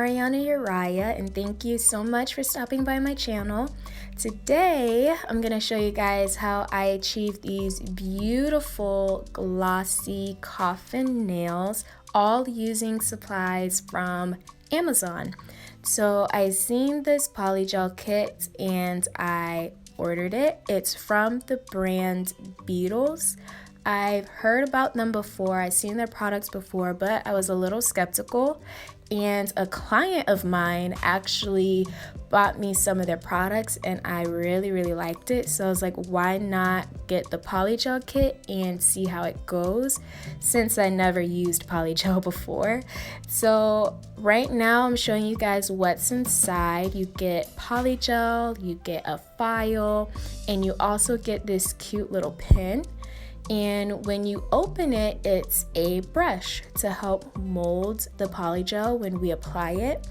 Auriyana Uriah, and thank you so much for stopping by my channel. Today, I'm going to show you guys how I achieved these beautiful glossy coffin nails, all using supplies from Amazon. So I seen this Polygel kit and I ordered it. It's from the brand Beetles. I've heard about them before, I've seen their products before, but I was a little skeptical, and a client of mine actually bought me some of their products and I really liked it. So I was like, why not get the Polygel kit and see how it goes, since I never used Polygel before. So right now I'm showing you guys what's inside. You get Polygel, you get a file, and you also get this cute little pin. And when you open it, it's a brush to help mold the Polygel when we apply it.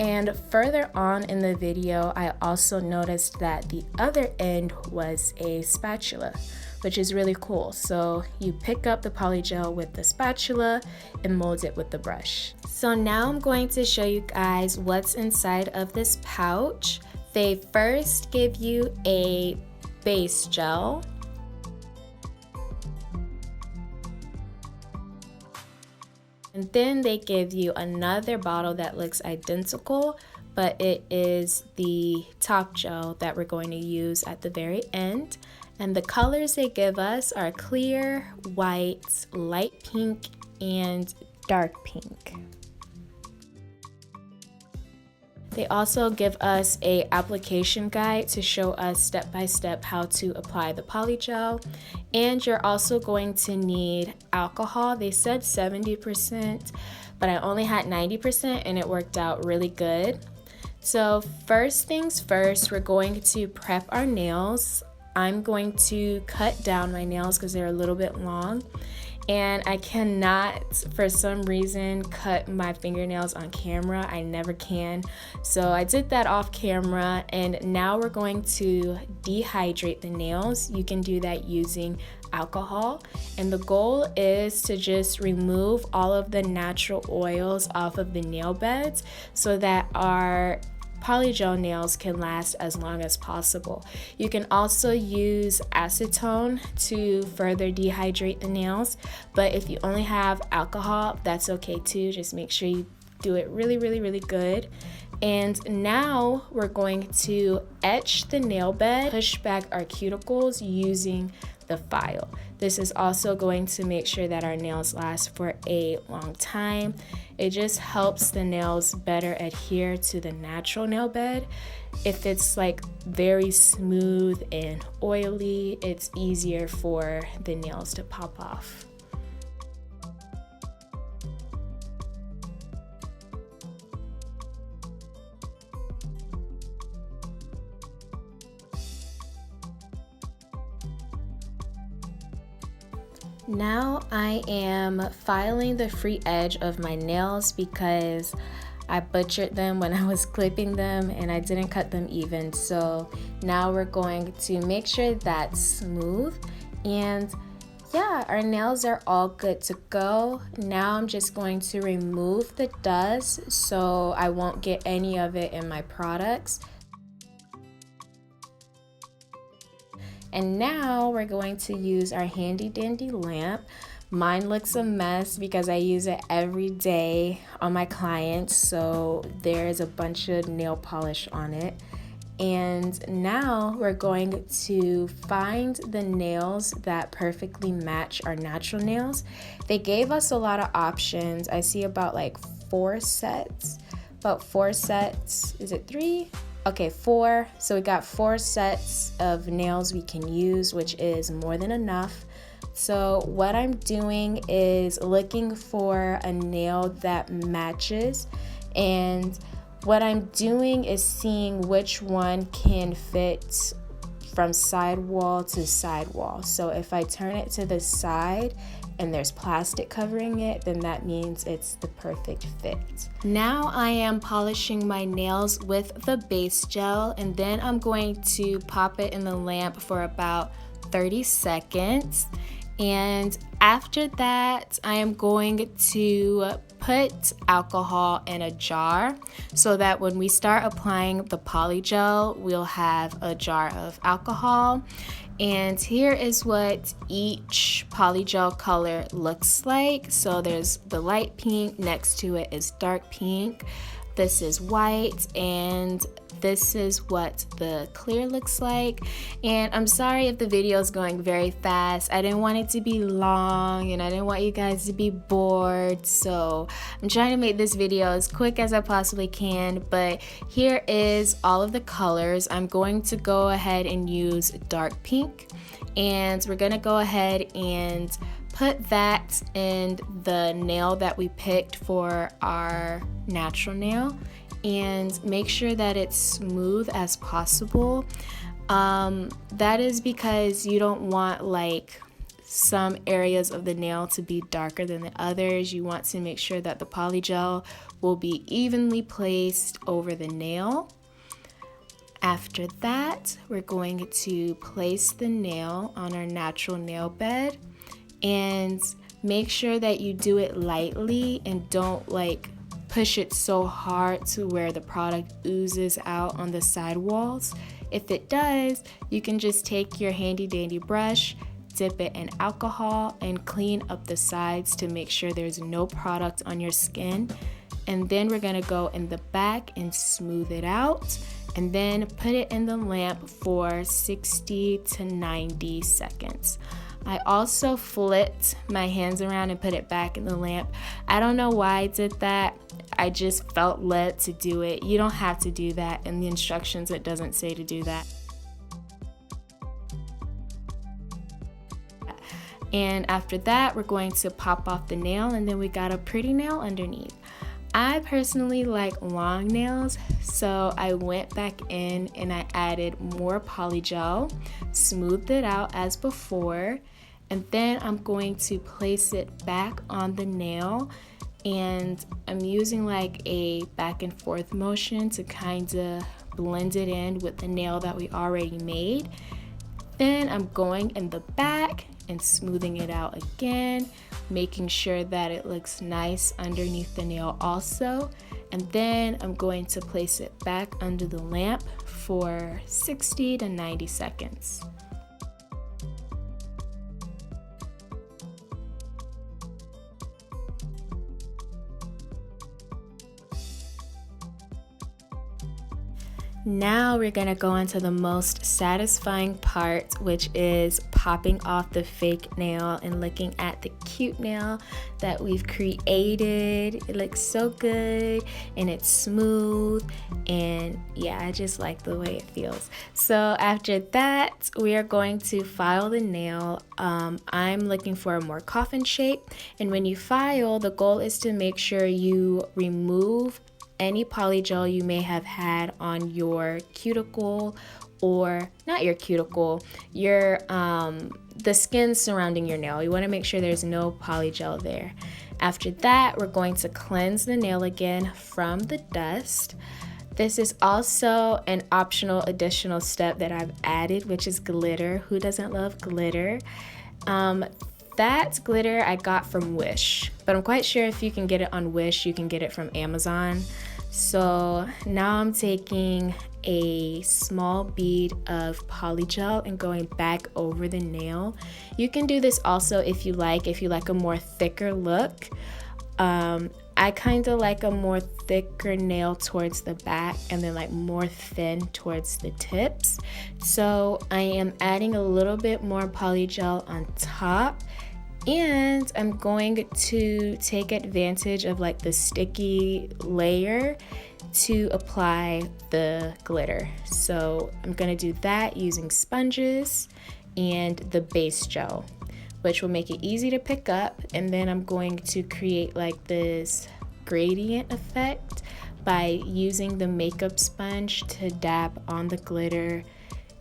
And further on in the video, I also noticed that the other end was a spatula, which is really cool. So you pick up the Polygel with the spatula and mold it with the brush. So now I'm going to show you guys what's inside of this pouch. They first give you a base gel. And then they give you another bottle that looks identical, but it is the top gel that we're going to use at the very end. And the colors they give us are clear, white, light pink, and dark pink. They also give us an application guide to show us step by step how to apply the Polygel. And you're also going to need alcohol. They said 70%, but I only had 90% and it worked out really good. So first things first, we're going to prep our nails. I'm going to cut down my nails because they're a little bit long. And I cannot, for some reason, cut my fingernails on camera. I never can. So I did that off camera, and now we're going to dehydrate the nails. You can do that using alcohol. And the goal is to just remove all of the natural oils off of the nail beds so that our Polygel nails can last as long as possible. You can also use acetone to further dehydrate the nails, but if you only have alcohol, that's okay too. Just make sure you do it really good. And now we're going to etch the nail bed, push back our cuticles using the file. This is also going to make sure that our nails last for a long time. It just helps the nails better adhere to the natural nail bed. If it's like very smooth and oily, it's easier for the nails to pop off. Now I am filing the free edge of my nails because I butchered them when I was clipping them and I didn't cut them even. So now we're going to make sure that's smooth, and yeah, our nails are all good to go. Now I'm just going to remove the dust so I won't get any of it in my products. And now we're going to use our handy dandy lamp. Mine looks a mess because I use it every day on my clients, so there's a bunch of nail polish on it. And now we're going to find the nails that perfectly match our natural nails. They gave us a lot of options. I see about like 4 sets. Is it 3? Okay, 4. So we got 4 sets of nails we can use, which is more than enough. So what I'm doing is looking for a nail that matches, and what I'm doing is seeing which one can fit from side wall to side wall. So if I turn it to the side and there's plastic covering it, then that means it's the perfect fit. Now I am polishing my nails with the base gel, and then I'm going to pop it in the lamp for about 30 seconds. And after that, I am going to put alcohol in a jar so that when we start applying the polygel, we'll have a jar of alcohol. And here is what each polygel color looks like. So there's the light pink, next to it is dark pink. This is white, and this is what the clear looks like. And I'm sorry if the video is going very fast. I didn't want it to be long and I didn't want you guys to be bored, so I'm trying to make this video as quick as I possibly can. But here is all of the colors. I'm going to go ahead and use dark pink, and we're gonna go ahead and put that in the nail that we picked for our natural nail, and make sure that it's smooth as possible. That is because you don't want like some areas of the nail to be darker than the others. You want to make sure that the polygel will be evenly placed over the nail. After that, we're going to place the nail on our natural nail bed, and make sure that you do it lightly and don't like push it so hard to where the product oozes out on the side walls. If it does, you can just take your handy dandy brush, dip it in alcohol, and clean up the sides to make sure there's no product on your skin. And then we're gonna go in the back and smooth it out, and then put it in the lamp for 60 to 90 seconds. I also flipped my hands around and put it back in the lamp. I don't know why I did that. I just felt led to do it. You don't have to do that. In the instructions, it doesn't say to do that. And after that, we're going to pop off the nail, and then we got a pretty nail underneath. I personally like long nails, so I went back in and I added more polygel, smoothed it out as before, and then I'm going to place it back on the nail, and I'm using like a back and forth motion to kind of blend it in with the nail that we already made. Then I'm going in the back and smoothing it out again, making sure that it looks nice underneath the nail also. And then I'm going to place it back under the lamp for 60 to 90 seconds. Now we're gonna go into the most satisfying part, which is popping off the fake nail and looking at the cute nail that we've created. It looks so good and it's smooth, and yeah, I just like the way it feels. So after that, we are going to file the nail. I'm looking for a more coffin shape, and when you file, the goal is to make sure you remove any polygel you may have had on your cuticle, or not your cuticle, your the skin surrounding your nail. You want to make sure there's no polygel there. After that, we're going to cleanse the nail again from the dust. This is also an optional additional step that I've added, which is glitter. Who doesn't love glitter? That glitter I got from Wish, but I'm quite sure if you can get it on Wish, you can get it from Amazon. So now I'm taking a small bead of polygel and going back over the nail. You can do this also if you like a more thicker look. I kind of like a more thicker nail towards the back and then like more thin towards the tips. So I am adding a little bit more polygel on top, and I'm going to take advantage of like the sticky layer to apply the glitter. So I'm gonna do that using sponges and the base gel, which will make it easy to pick up. And then I'm going to create like this gradient effect by using the makeup sponge to dab on the glitter,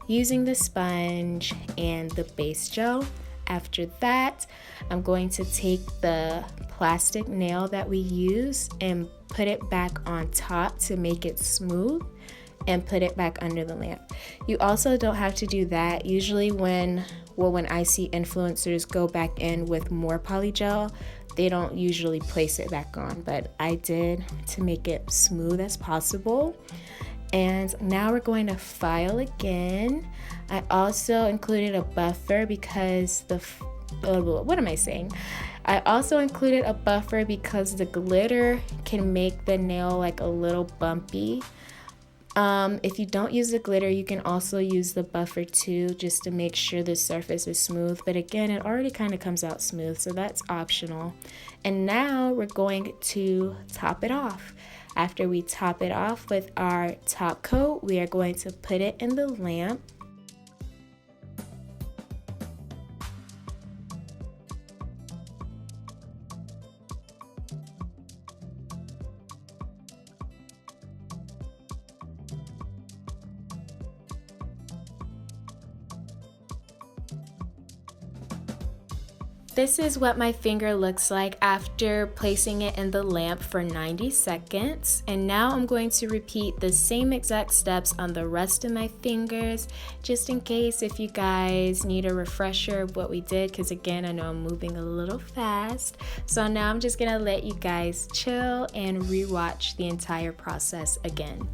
using the sponge and the base gel. After that, I'm going to take the plastic nail that we use and put it back on top to make it smooth. and put it back under the lamp. You also don't have to do that. Usually when I see influencers go back in with more polygel, they don't usually place it back on, but I did to make it smooth as possible. And now we're going to file again. I also included a buffer because what am I saying? I also included a buffer because the glitter can make the nail like a little bumpy. If you don't use the glitter, you can also use the buffer too, just to make sure the surface is smooth. But again, it already kind of comes out smooth, so that's optional. And now we're going to top it off. After we top it off with our top coat, we are going to put it in the lamp. This is what my finger looks like after placing it in the lamp for 90 seconds. And now I'm going to repeat the same exact steps on the rest of my fingers, just in case if you guys need a refresher of what we did, because again, I know I'm moving a little fast. So now I'm just gonna let you guys chill and rewatch the entire process again.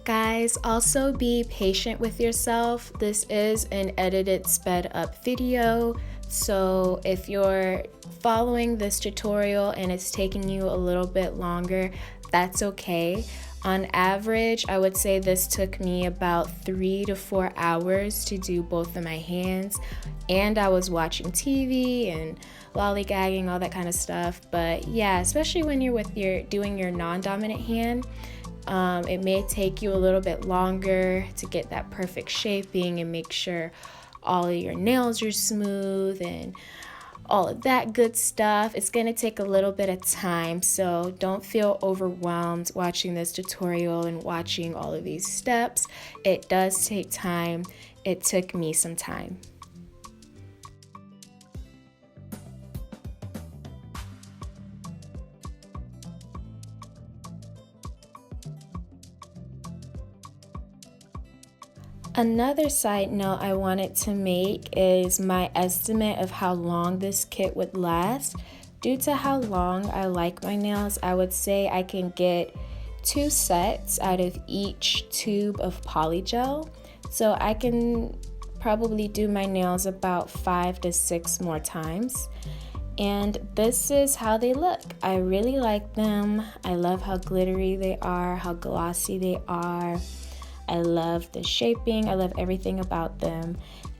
Guys, also be patient with yourself. This is an edited, sped up video. So if you're following this tutorial and it's taking you a little bit longer, that's okay. On average, I would say this took me about 3 to 4 hours to do both of my hands, and I was watching TV and lollygagging, all that kind of stuff. But yeah, especially when you're doing your non-dominant hand, it may take you a little bit longer to get that perfect shaping and make sure all of your nails are smooth and all of that good stuff. It's going to take a little bit of time, so don't feel overwhelmed watching this tutorial and watching all of these steps. It does take time. It took me some time. Another side note I wanted to make is my estimate of how long this kit would last. Due to how long I like my nails, I would say I can get 2 sets out of each tube of Polygel. So I can probably do my nails about 5 to 6 more times. And this is how they look. I really like them. I love how glittery they are, how glossy they are. I love the shaping. I love everything about them.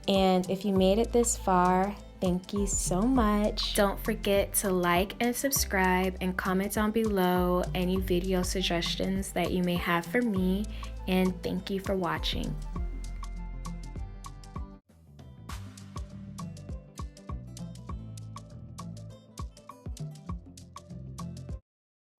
And if you made it this far, thank you so much. Don't forget to like and subscribe and comment down below any video suggestions that you may have for me. And thank you for watching.